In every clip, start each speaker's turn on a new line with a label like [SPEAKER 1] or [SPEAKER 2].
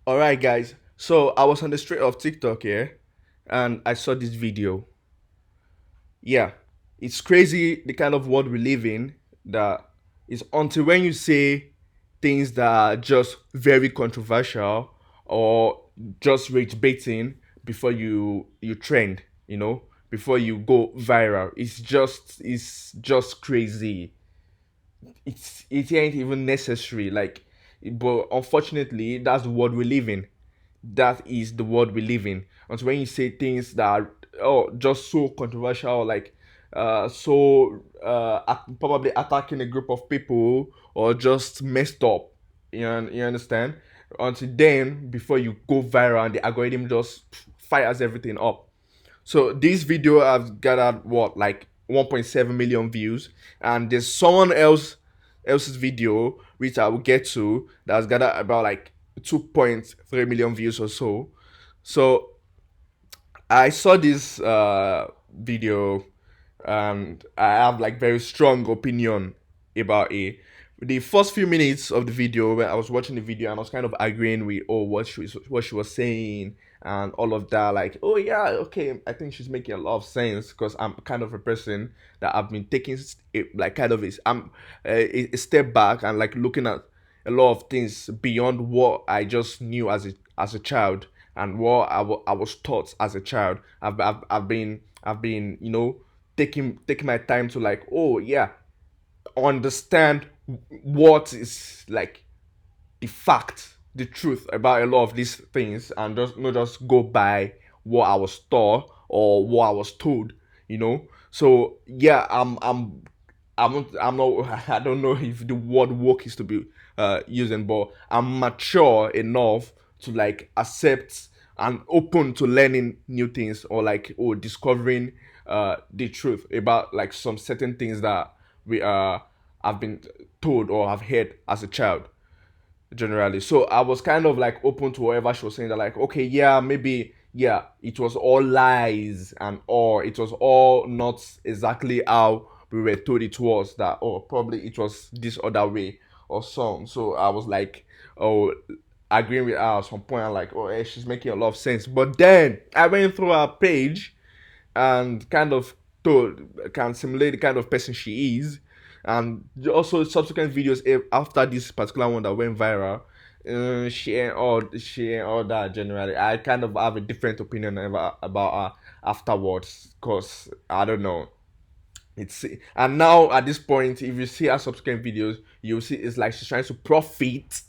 [SPEAKER 1] All right, guys. So I was on the street of TikTok here, and I saw this video. Yeah, it's crazy the kind of world we live in. That is until when you say things that are just very controversial or just rage baiting before you trend. Before you go viral. It's just crazy. It ain't even necessary. But unfortunately, that's the world we live in. That is the world we live in. And so when you say things that are just so controversial, like probably attacking a group of people or just messed up, you understand? Until then, before you go viral, and the algorithm just fires everything up. So this video I've gathered what like 1.7 million views, and there's someone else's video which I will get to that's gathered about like 2.3 million views or so. So I saw this video, and I have like very strong opinion about it. The first few minutes of the video, when I was watching the video, and I was kind of agreeing with what she was saying and all of that. Like, oh yeah, okay, I think she's making a lot of sense because I'm kind of a person that I've been taking like kind of a step back and like looking at a lot of things beyond what I just knew as a child and what I was taught as a child. I've been taking my time to like, oh yeah, understand what is like the fact, the truth about a lot of these things, and just not just go by what I was taught or what I was told. So yeah, I'm not I don't know if the word woke is to be using, but I'm mature enough to like accept and open to learning new things or like discovering the truth about like some certain things that we have been told or have heard as a child generally. So I was kind of like open to whatever she was saying. That like, okay, yeah, maybe, yeah, it was all lies and all. It was all not exactly how we were told it was. That probably it was this other way or some. So I was like, oh, agreeing with her at some point. I'm like, oh, hey, she's making a lot of sense. But then I went through her page and kind of told can simulate the kind of person she is, and also subsequent videos after this particular one that went viral. She ain't all that. Generally, I kind of have a different opinion about her afterwards, because I don't know. It's And now at this point, if you see her subsequent videos, you'll see it's like she's trying to profit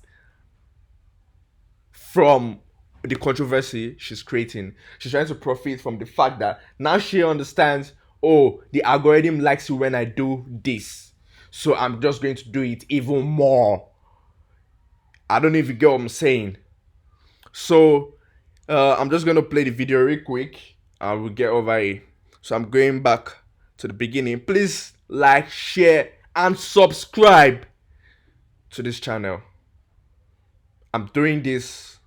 [SPEAKER 1] from the controversy she's creating. She's trying to profit from the fact that now she understands, oh, the algorithm likes you when I do this. So I'm just going to do it even more. I don't know if you get what I'm saying. So I'm just going to play the video real quick and we'll get over it. So I'm going back to the beginning. Please like, share, and subscribe to this channel. I'm doing this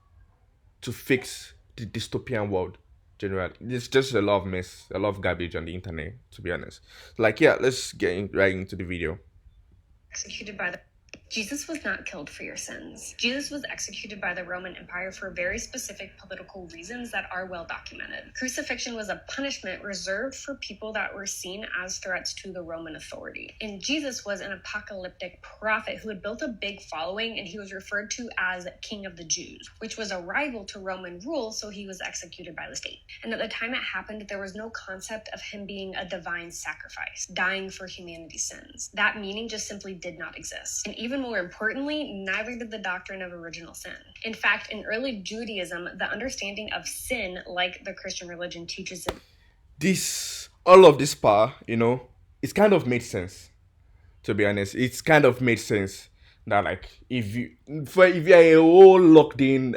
[SPEAKER 1] to fix the dystopian world generally. It's just a lot of mess, a lot of garbage on the internet, to be honest. Like, yeah, let's get right into the video.
[SPEAKER 2] Executed by the Jesus was not killed for your sins. Jesus was executed by the Roman Empire for very specific political reasons that are well documented. Crucifixion was a punishment reserved for people that were seen as threats to the Roman authority. And Jesus was an apocalyptic prophet who had built a big following, and he was referred to as King of the Jews, which was a rival to Roman rule, so he was executed by the state. And at the time it happened, there was no concept of him being a divine sacrifice, dying for humanity's sins. That meaning just simply did not exist. And even more importantly, neither did the doctrine of original sin. In fact, in early Judaism, the understanding of sin, like the Christian religion teaches it.
[SPEAKER 1] All of this part, it's kind of made sense, to be honest. It's kind of made sense that like if you're a whole locked in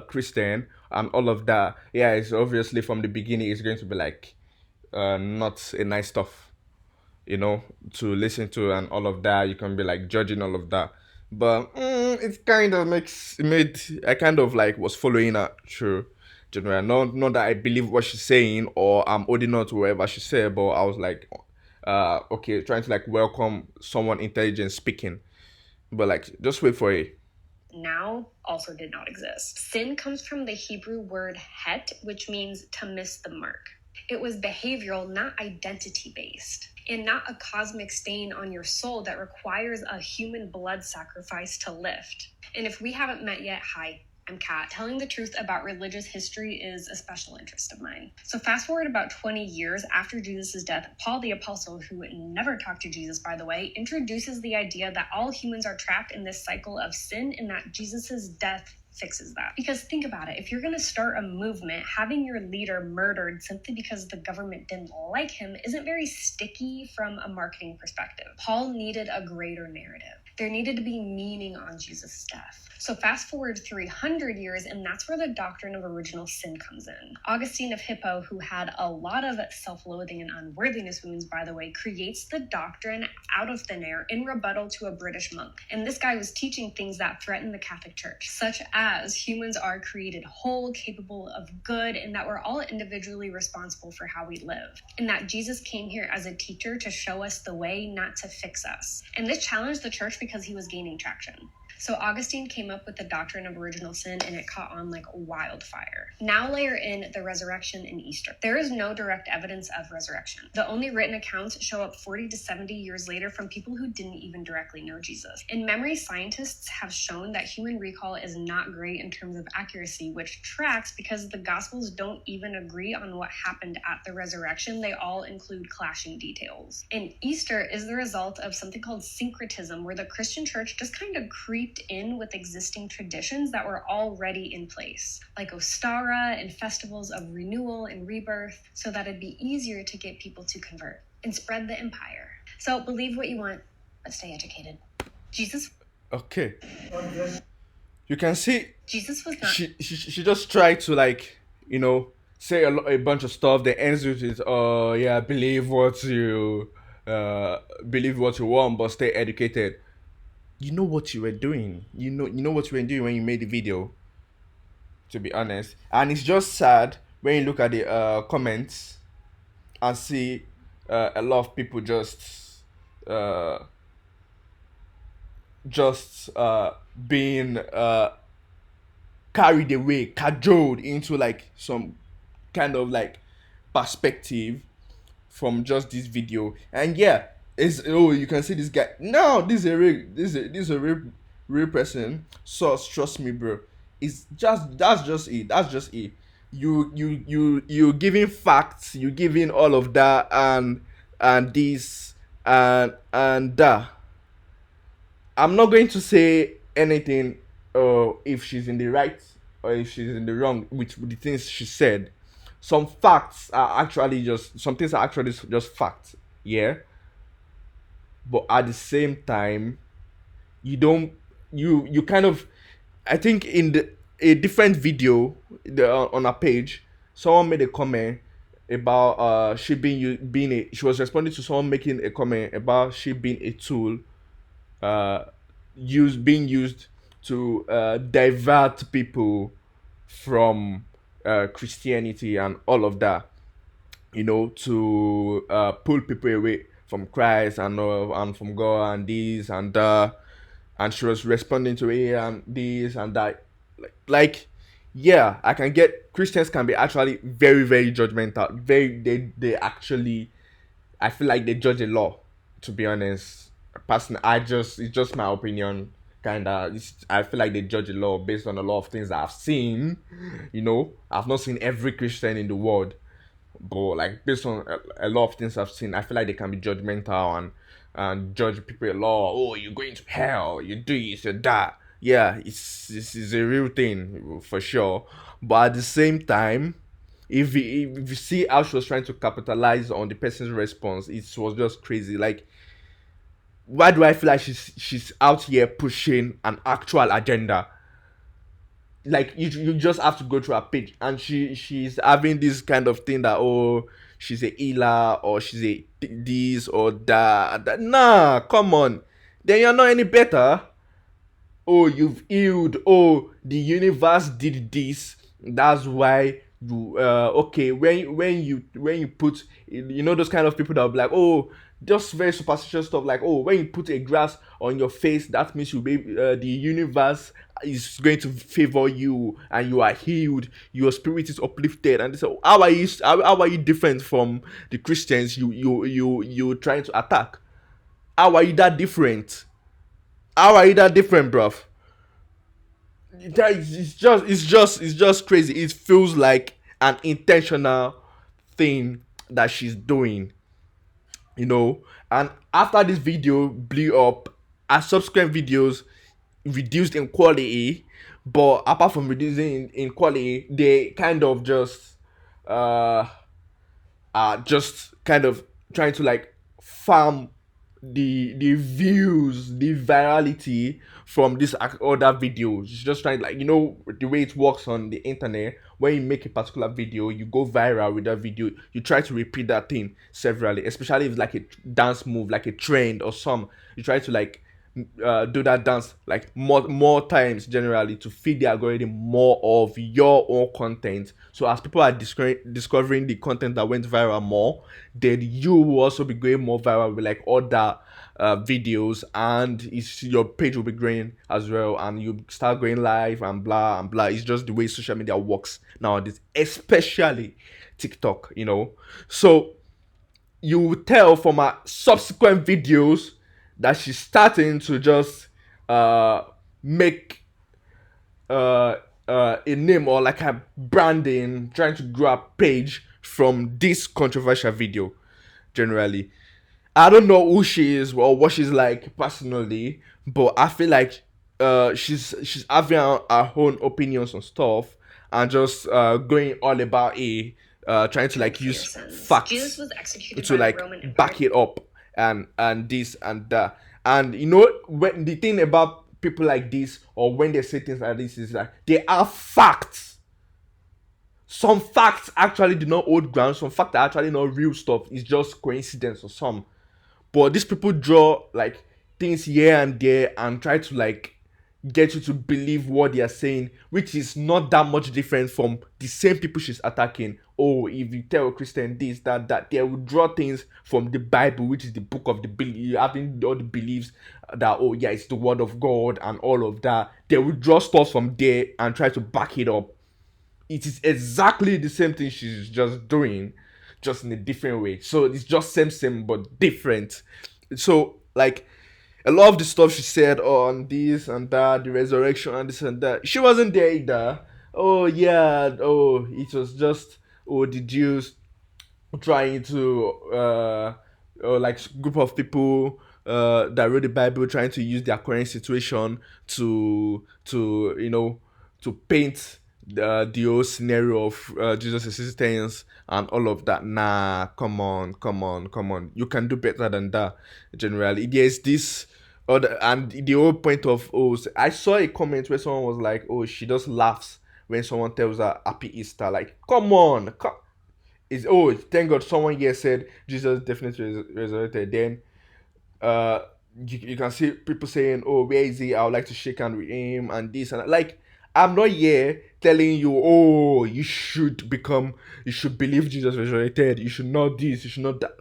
[SPEAKER 1] Christian and all of that, yeah, it's obviously from the beginning it's going to be like not a nice stuff, to listen to and all of that. You can be like judging all of that, but it kind of made I kind of like was following her through general. Not that I believe what she's saying or I'm holding on to whatever she said, but I was like, okay, trying to like welcome someone intelligent speaking. But like, just wait for it.
[SPEAKER 2] now also did not exist. Sin comes from the Hebrew word het, which means to miss the mark. It was behavioral, not identity based, and not a cosmic stain on your soul that requires a human blood sacrifice to lift. And if we haven't met yet, hi, I'm Kat. Telling the truth about religious history is a special interest of mine. So fast forward about 20 years after Jesus' death, Paul the Apostle, who never talked to Jesus, by the way, introduces the idea that all humans are trapped in this cycle of sin and that Jesus' death fixes that. Because think about it, if you're going to start a movement, having your leader murdered simply because the government didn't like him isn't very sticky from a marketing perspective. Paul needed a greater narrative. There needed to be meaning on Jesus' death. So fast forward 300 years, and that's where the doctrine of original sin comes in. Augustine of Hippo, who had a lot of self-loathing and unworthiness wounds, by the way, creates the doctrine out of thin air in rebuttal to a British monk. And this guy was teaching things that threaten the Catholic Church, such as humans are created whole, capable of good, and that we're all individually responsible for how we live. And that Jesus came here as a teacher to show us the way, not to fix us. And this challenged the church because he was gaining traction. So Augustine came up with the doctrine of original sin, and it caught on like wildfire. Now layer in the resurrection and Easter. There is no direct evidence of resurrection. The only written accounts show up 40 to 70 years later from people who didn't even directly know Jesus. And memory scientists have shown that human recall is not great in terms of accuracy, which tracks because the Gospels don't even agree on what happened at the resurrection. They all include clashing details. And Easter is the result of something called syncretism, where the Christian church just kind of creeped in with existing traditions that were already in place, like Ostara and festivals of renewal and rebirth, so that it'd be easier to get people to convert and spread the empire. So believe what you want, but stay educated. Jesus.
[SPEAKER 1] Okay. You can see
[SPEAKER 2] Jesus was not.
[SPEAKER 1] She just tried to, like, say a bunch of stuff. The ends with it. Oh yeah, believe what you want, but stay educated. You know what you were doing. You know what you were doing when you made the video. To be honest, and it's just sad when you look at the comments and see a lot of people uh, just being carried away, cajoled into like some kind of like perspective from just this video. And yeah, it's, oh, you can see this guy. No, this is a real person. So trust me, bro. It's just that's just it. That's just it. You giving facts. You giving all of that and this and that. I'm not going to say anything if she's in the right or if she's in the wrong with the things she said. Some things are actually just facts, yeah. But at the same time, you don't you kind of, I think in a different video on a page, someone made a comment about she being a she was responding to someone making a comment about she being a tool uh being used to divert people from Christianity and all of that, to pull people away from Christ and from God and this and that. And she was responding to it and this and that. Yeah, I can get Christians can be actually very, very judgmental. They actually, I feel like they judge a lot. To be honest, personally, it's just my opinion. Kinda, I feel like they judge a lot based on a lot of things that I've seen. I've not seen every Christian in the world, but like based on a lot of things I've seen, I feel like they can be judgmental and judge people a lot. Oh, you're going to hell. You do this, you that. Yeah, it's a real thing for sure. But at the same time, if you see how she was trying to capitalize on the person's response, it was just crazy. Like, why do I feel like she's out here pushing an actual agenda? Like, you just have to go through her page, and she's having this kind of thing that, oh, she's a healer or she's a this or that. Nah, come on, then you're not any better. Oh, you've healed. Oh, the universe did this. That's why you okay. When you put, those kind of people that will be like, oh, Just very superstitious stuff like, oh, when you put a grass on your face, that means the universe is going to favor you and you are healed, your spirit is uplifted. And so how are you different from the Christians you trying to attack? How are you that different? How are you that different, bruv? It's just crazy. It feels like an intentional thing that she's doing, you know. And after this video blew up, her subsequent videos reduced in quality, but apart from reducing in quality, they kind of uh just kind of trying to like farm the views, the virality from this other videos. It's just trying, like, the way it works on the internet. When you make a particular video, you go viral with that video, you try to repeat that thing severally, especially if it's like a dance move, like a trend or some. You try to like do that dance like more times, generally, to feed the algorithm more of your own content. So as people are discovering the content that went viral more, then you will also be going more viral with like other videos, and your page will be growing as well, and you start going live and blah and blah. It's just the way social media works nowadays, especially TikTok, so you will tell from her subsequent videos that she's starting to just uh make a name, or like a branding, trying to grow a page from this controversial video. Generally, I don't know who she is or what she's like personally, but I feel like she's having her own opinions on stuff, and just going all about it, trying to like
[SPEAKER 2] For your
[SPEAKER 1] use
[SPEAKER 2] sins. Jesus
[SPEAKER 1] facts
[SPEAKER 2] was executed
[SPEAKER 1] to
[SPEAKER 2] by the
[SPEAKER 1] like
[SPEAKER 2] Roman Empire.
[SPEAKER 1] back it up, and this and that. And when the thing about people like this, or when they say things like this, is like they are facts. Some facts actually do not hold ground. Some facts are actually not real stuff. It's just coincidence or some. But these people draw like things here and there and try to like get you to believe what they are saying, which is not that much different from the same people she's attacking. Oh, if you tell a Christian this, that, they will draw things from the Bible, which is the book of the belief, having all the beliefs that, oh yeah, it's the word of God and all of that. They will draw stuff from there and try to back it up. It is exactly the same thing she's just doing, just in a different way. So it's just same but different. So like a lot of the stuff she said on this and that, the resurrection and this and that, she wasn't there either. Oh yeah, oh, it was just, oh, the Jews trying to or like group of people that read the Bible, trying to use their current situation to to paint the whole scenario of Jesus' existence and all of that. Nah, come on. You can do better than that. Generally, there's this other, and the whole point of, oh, I saw a comment where someone was like, oh, she just laughs when someone tells her Happy Easter. Like, come on, is, oh, thank God someone here said Jesus definitely resurrected. Then uh you can see people saying, oh, where is he? I would like to shake hand with him and this and that. Like, I'm not here telling you, oh, you should believe Jesus resurrected, you should not this, you should not that.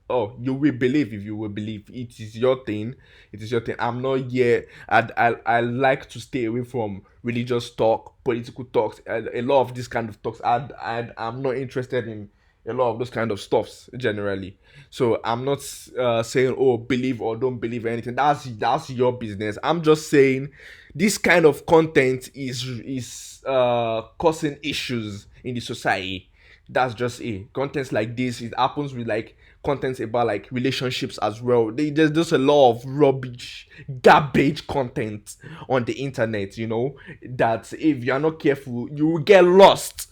[SPEAKER 1] Oh, you will believe if you will believe. It is your thing. It is your thing. I'm not here. I like to stay away from religious talk, political talks, a lot of this kind of talks. I'm not interested in a lot of those kind of stuffs generally. So I'm not saying, oh, believe or don't believe anything. That's your business. I'm just saying this kind of content is causing issues in the society. That's just it. Contents like this, it happens with like contents about like relationships as well. There's just a lot of rubbish, garbage content on the internet, that if you're not careful, you will get lost.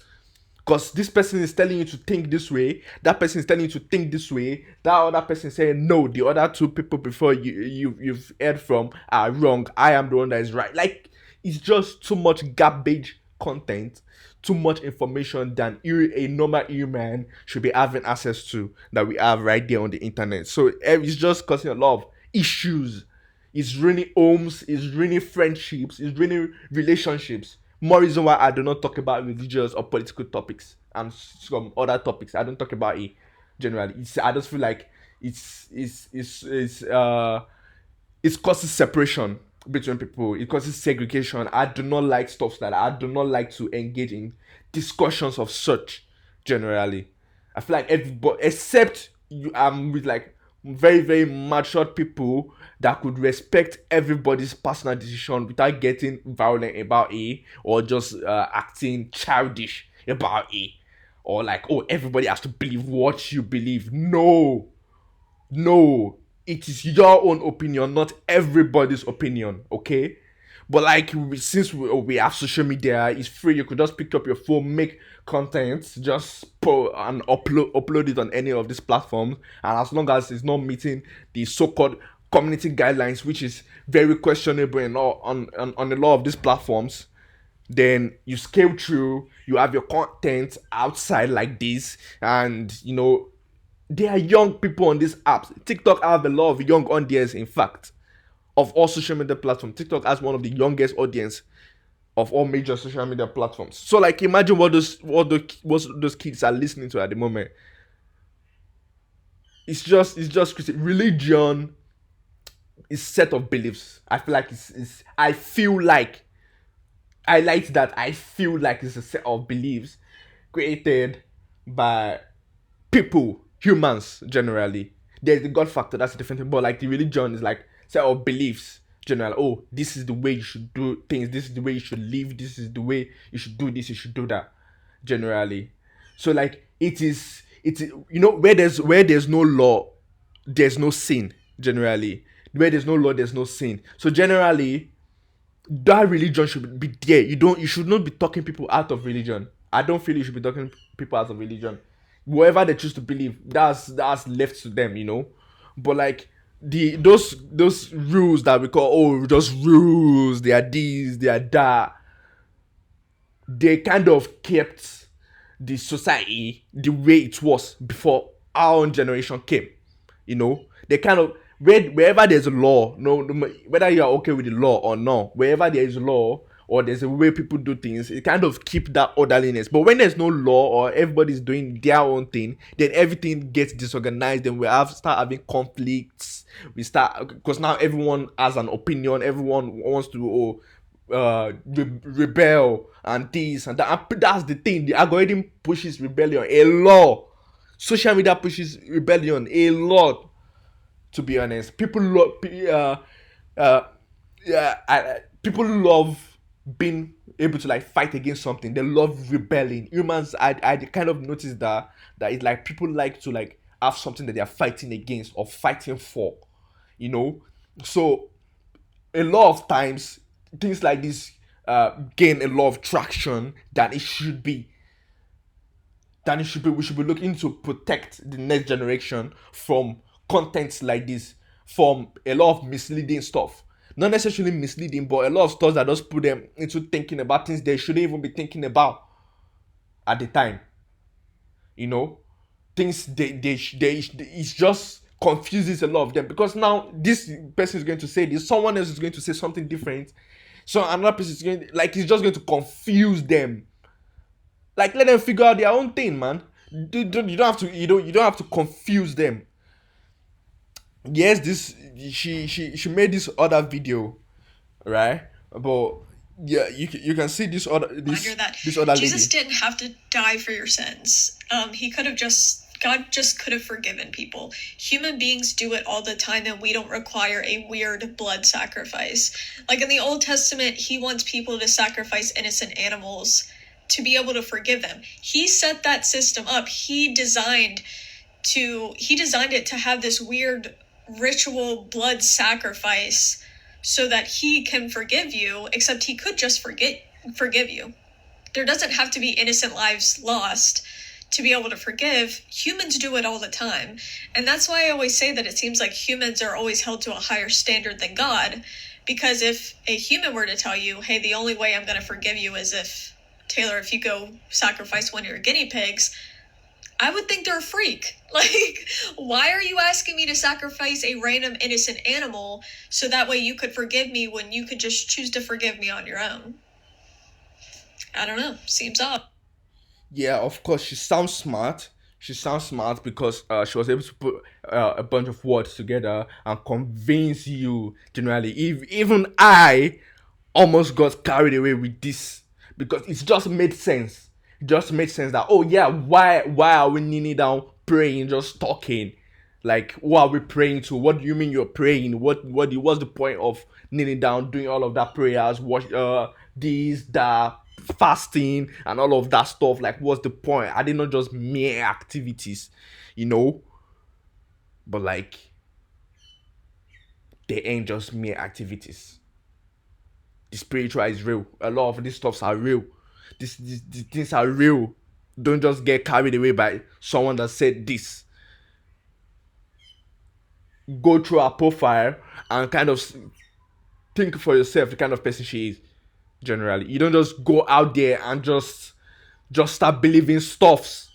[SPEAKER 1] Because this person is telling you to think this way, that person is telling you to think this way, that other person is saying no, the other two people before you've heard from are wrong. I am the one that is right. Like, it's just too much garbage content, too much information than a normal human should be having access to, that we have right there on the internet. So it's just causing a lot of issues. It's ruining homes, it's ruining friendships, it's ruining relationships. More reason why I do not talk about religious or political topics and some other topics. I don't talk about it generally. I just feel like It causes separation between people. It causes segregation. I do not like stuff like that. I do not like to engage in discussions of such generally. I feel like everybody, except you, with like very very matured people that could respect everybody's personal decision without getting violent about it or just acting childish about it or like, oh, everybody has to believe what you believe. No, it is your own opinion, not everybody's opinion, okay? But like, since we have social media, it's free. You could just pick up your phone, make content, just put and upload it on any of these platforms, and as long as it's not meeting the so-called community guidelines, which is very questionable in all, on a lot of these platforms, then you scale through. You have your content outside like this, and there are young people on these apps. TikTok have a lot of young audience. In fact, of all social media platforms, TikTok has one of the youngest audience of all major social media platforms. So, like, imagine what those kids are listening to at the moment. It's just crazy. Religion is set of beliefs. I feel like I feel like it's a set of beliefs created by people, humans generally. There's the God factor, that's a different thing. But like the religion is like set of beliefs generally. Oh, this is the way you should do things, this is the way you should live, this is the way you should do this, you should do that. Generally. So like where there's no law, there's no sin, generally. Where there's no law, there's no sin. So generally, that religion should be there. You should not be talking people out of religion. I don't feel you should be talking people out of religion. Whatever they choose to believe, that's left to them. But like those rules that we call, oh, just rules, they are these, they are that, they kind of kept the society the way it was before our own generation came. They kind of, wherever there's a law, no, whether you are okay with the law or not, wherever there is a law or there's a way people do things, it kind of keep that orderliness. But when there's no law or everybody's doing their own thing, then everything gets disorganized. Then we start having conflicts. We start, because now everyone has an opinion. Everyone wants to, rebel and this and that. And that's the thing. The algorithm pushes rebellion a lot. Social media pushes rebellion a lot. To be honest, people love being able to like fight against something. They love rebelling. Humans, I kind of noticed that it's like people like to like have something that they are fighting against or fighting for. You know, so a lot of times things like this gain a lot of traction than it should be. We should be looking to protect the next generation from contents like this, from a lot of misleading stuff. Not necessarily misleading, but a lot of stuff that just put them into thinking about things they shouldn't even be thinking about at the time. You know, things it just confuses a lot of them, because now this person is going to say this, someone else is going to say something different, so another person is going, like, it's just going to confuse them. Like, let them figure out their own thing, man. You don't have to, you don't have to confuse them. Yes, this she made this other video, right? But yeah, you can see
[SPEAKER 2] Reminder that
[SPEAKER 1] this other
[SPEAKER 2] Jesus
[SPEAKER 1] lady.
[SPEAKER 2] didn't have to die for your sins. He could have God just could have forgiven people. Human beings do it all the time, and we don't require a weird blood sacrifice. Like in the Old Testament, he wants people to sacrifice innocent animals to be able to forgive them. He set that system up. He designed it to have this weird ritual blood sacrifice so that he can forgive you, except he could just forgive you. There doesn't have to be innocent lives lost to be able to forgive. Humans do it all the time. And that's why I always say that it seems like humans are always held to a higher standard than God. Because if a human were to tell you, hey, the only way I'm going to forgive you is if, Taylor, if you go sacrifice one of your guinea pigs, I would think they're a freak. Like, why are you asking me to sacrifice a random innocent animal so that way you could forgive me when you could just choose to forgive me on your own? I don't know. Seems odd.
[SPEAKER 1] Yeah, of course, she sounds smart. She sounds smart because she was able to put a bunch of words together and convince you generally. If even I almost got carried away with this because it just made sense. It just made sense that, oh yeah, why are we kneeling down praying, just talking? Like, what are we praying to? What do you mean you're praying? What's the point of kneeling down, doing all of that prayers, watch this, that, fasting, and all of that stuff? Like, what's the point? Are they not just mere activities, you know? But like, they ain't just mere activities. The spiritual is real. A lot of these stuffs are real. These things are real. Don't just get carried away by someone that said this. Go through her profile and kind of think for yourself the kind of person she is. Generally, you don't just go out there and just start believing stuffs.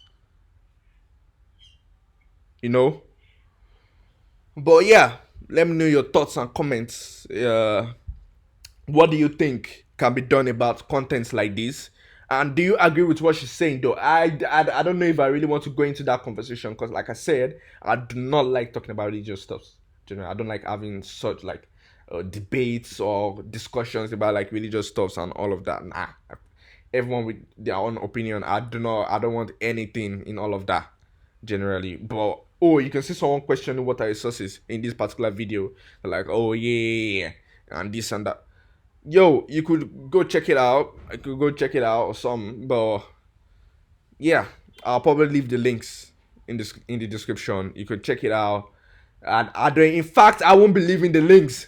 [SPEAKER 1] You know. But yeah, let me know your thoughts and comments. What do you think can be done about contents like this? And do you agree with what she's saying though? I don't know if I really want to go into that conversation because, like I said, I do not like talking about religious stuff. You know, I don't like having such like debates or discussions about like religious stuffs and all of that. Nah, everyone with their own opinion. I don't want anything in all of that generally. But oh, you can see someone questioning what are your sources in this particular video. They're like, oh yeah, and this and that. Yo, you could go check it out. I could go check it out or something. But yeah, I'll probably leave the links in the description. You could check it out. And I don't. In fact, I won't be leaving the links.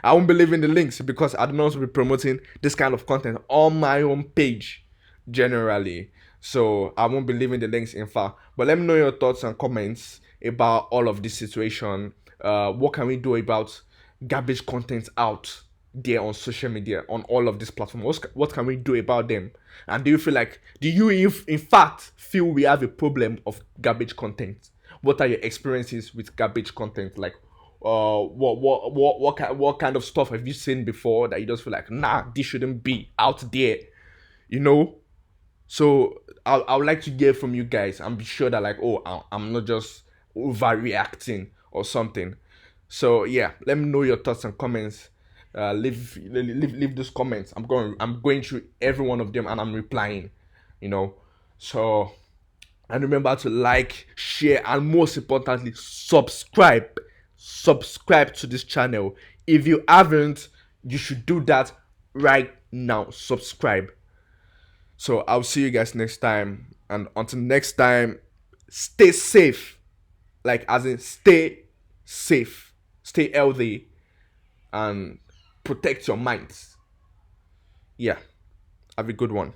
[SPEAKER 1] I won't be leaving the links because I don't also be promoting this kind of content on my own page generally. So I won't be leaving the links in fact. But let me know your thoughts and comments about all of this situation. What can we do about garbage content out there on social media on all of these platforms? What can we do about them? And do you if in fact feel we have a problem of garbage content? What are your experiences with garbage content? Like what kind of stuff have you seen before that you just feel like, nah, this shouldn't be out there, you know? So I would like to hear from you guys and be sure that like, oh, I'm not just overreacting or something. So yeah, let me know your thoughts and comments. Leave those comments. I'm going through every one of them and I'm replying, you know. So, and remember to like, share, and most importantly, subscribe. Subscribe to this channel. If you haven't, you should do that right now. Subscribe. So I'll see you guys next time. And until next time, stay safe. Like as in stay safe. Stay healthy and protect your minds. Yeah. Have a good one.